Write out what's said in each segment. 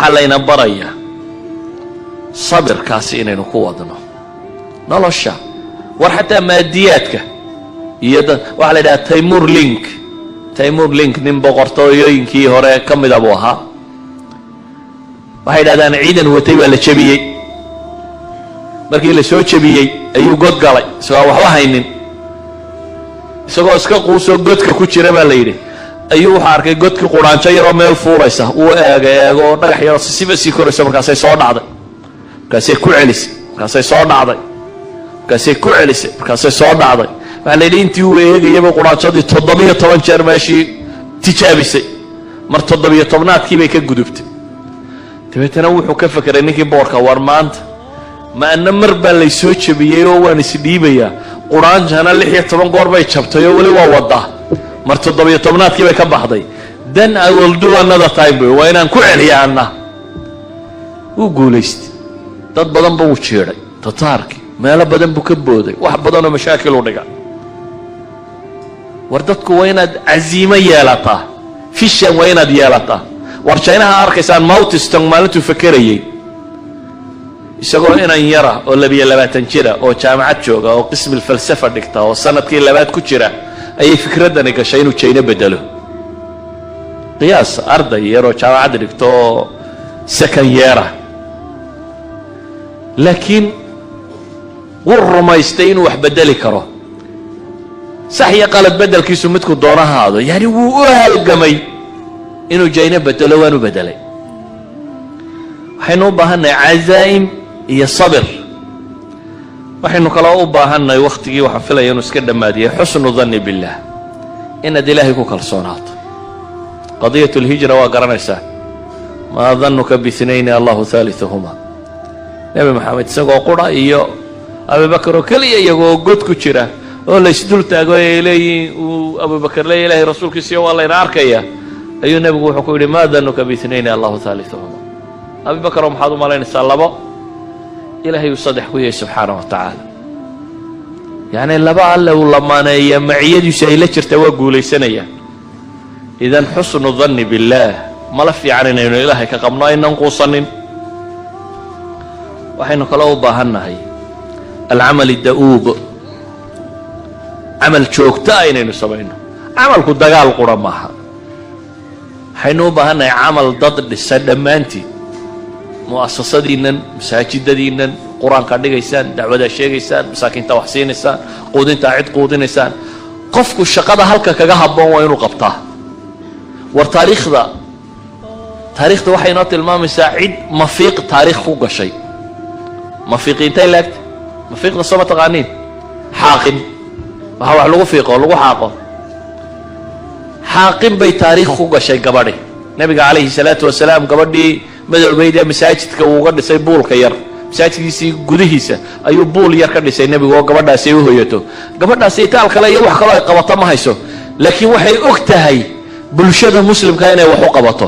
علينا بريا صبر كاسين نقوضنا نلشة وحتى مادياتك يدا وعلى ده تيمور لينك نبغرتوين كي هراء كم دبوها waxay dhahdaan ciidan watay baa la jabiyay markii la soo jabiyay ayuu god galay soo waxba haynin isagoo iska quuso godka ku jira baa la yiri ayuu waxa arkay godka quraanjo yar oo meel fuuraysa uu eego dhagax yar siba si koraysa markaas ay soo dhacday markaas ay ku celisay markaas ay soo dhacday markaas ay ku celisay markaas ay soo dhacday waxa la yiri intii uu eegayba quraanjadii 17 jeer meeshii tijaabisay mar 17aadkii bay ka gudubtay dabeetana wuxuu ka fakiray ninkii boorka war maanta ma anna mar baa la soo jabiyay oo waan isdhiibaya quraanjana 16 goor bay jabtay oo wali waa wada mar 17aadkii bay ka baxday then I will do another time waa inaan ku celiyaana uu guuleystay dad badan buu jeeray tataarki meelo badan buu ka booday wax badan oo mashaakil u dhiga war dadku waa inaad aziima yeelataa fishan waa inaad yeelataa warshaynaha arkaysaan mawtistan maalintu fakarayay isagoo inaan yara oo 22 jira oo jaamacad jooga oo qismi falsafa dhigta oo sanadkii labaad ku jira ayay fikradani gashay inuu China bedelo qiyaas arday yar oo jaamacad dhigto second year laakiin warrumaystay inuu wax bedeli karo sax iyo qalad bedelkiisu midku doonahaado yani wuu u halgamay inuu China bedelo waanu bedelay waxaynu u baahannahay azaim iyo sabir waxaynu kala u baahannahay waqtigii waxa filaya inuu iska dhamaadiyo xusnu dhanni billah in ilaahay ku kalsoonaato qadiyatu alhijra wa garanaysa ma dhannuka bi ithnayn Allahu thalithuhuma nabi Muhammad isagoo qura iyo Abu Bakr oo kaliya iyagoo god ku jira oo la isdul taago Ilaahay Abu Bakr la Ilaahay rasuulkiisa waa la arkaya ayuu nabigu wuxuu ku yiri ma dhannuka bi ithnayn Allahu thalithuhuma Abu Bakr maxaad u malaynaysaa labo إلهي يصدح وياه سبحانه وتعالى يعني لبا الله ولمانيا معيد يسهل ترتوا قولي سنيا إذا حسن الظن بالله ما لف يعني إنه إلهي كقمنا إن نقصن وحين قالوا ضاهنا هي العمل الدؤوب عمل شوكتا إنه نسوينه عمل كدقال قرمها حينو ضاهنا عمل ضد السلمانتي مؤسساتنا مساجدنا قرآن كدغيسان دعوة شيغيسان مساكين توحسينيسان قودين تعيد قودينيسان قفكو الشقاده halka kaga habboon waa inuu qabtaa war taariikhda waxay noo tilmaamaysaa cid mafiiq taariikh ku gashay mafiiqinta laag mafiiqda soo taqaaniin xaaqin waxa wax lagu fiiqo lagu xaaqo xaaqin bay taariikh ku gashay gabadhi nabiga kaleey salaatu wasalaam gabadhii madowbayda masaajidka uu uga dhisay buulka yar masaajidkiisii gudihiisa ayuu buul yar ka dhisay nabiga oo gabadhaas ay u hooyato gabadhaas ay taal kale iyo wax kale ay qabato ma hayso laakiin waxay og tahay bulshada muslimka inay wax u qabato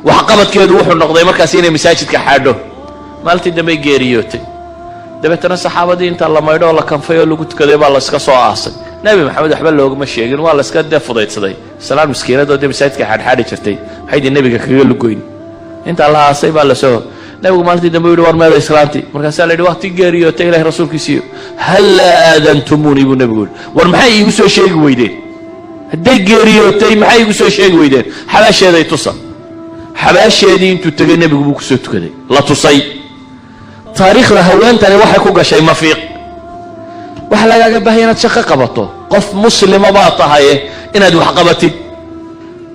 wax qabadkeedu wuxuu noqday markaas inay masaajidka xaadho maaltii dambe geeriyootay dabeetana saxaabadii inta la maydho la kanfay oo lagu tukaday baa la iska soo aasay nabi maxamed waxba loogama sheegin waa la iska defudeydsaday salaam miskiinada oo masaajidka xaadxaadi jirtay waxay nabiga kaga lugoyn inta la aasay baa la soo nabigu maalintii dambe yiri war meeda islaanti markaas la yiri waqti geeriyootay ilaahay rasuulkiisiyo hal aadantumuni bu nabigu war maxay igu soo sheegi weydeen haday geeriyootay maxay igu soo sheegi weydeen xabaasheeday tusa xabaasheedii intuu tagay nabigu buu ku soo tukaday la tusay taariikhda haweentani waxay ku gashay mafiiq waxa lagaaga baahan inaad shaqo qabato qof muslima baa tahay inaad wax qabatid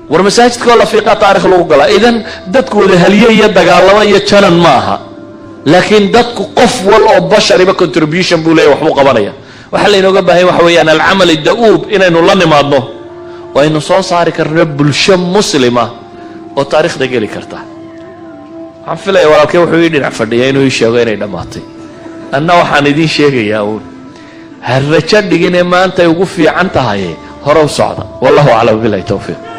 war masaajidka la fiiqa taariikh lagu gala idan dadku wada haliyay dagaalama iyo janan maaha laakiin dadku qof wal oo bashariba contribution buu leeyahay wax uu qabanaya waxa la inooga baahan waxa weeyaan al-amal ad-da'ub inaynu la nimaadno waa inuu soo saari karno bulsho muslima oo taariikhda gali karta waxaan filayaa walaalkay wuxuu ii dhinac fadhiyaa inuu ii sheego inay dhamaatay anna waxaan idin sheegayaa oo harraja dhigin maanta ugu fiican tahay hore u socda wallahu a'lam billahi tawfiiq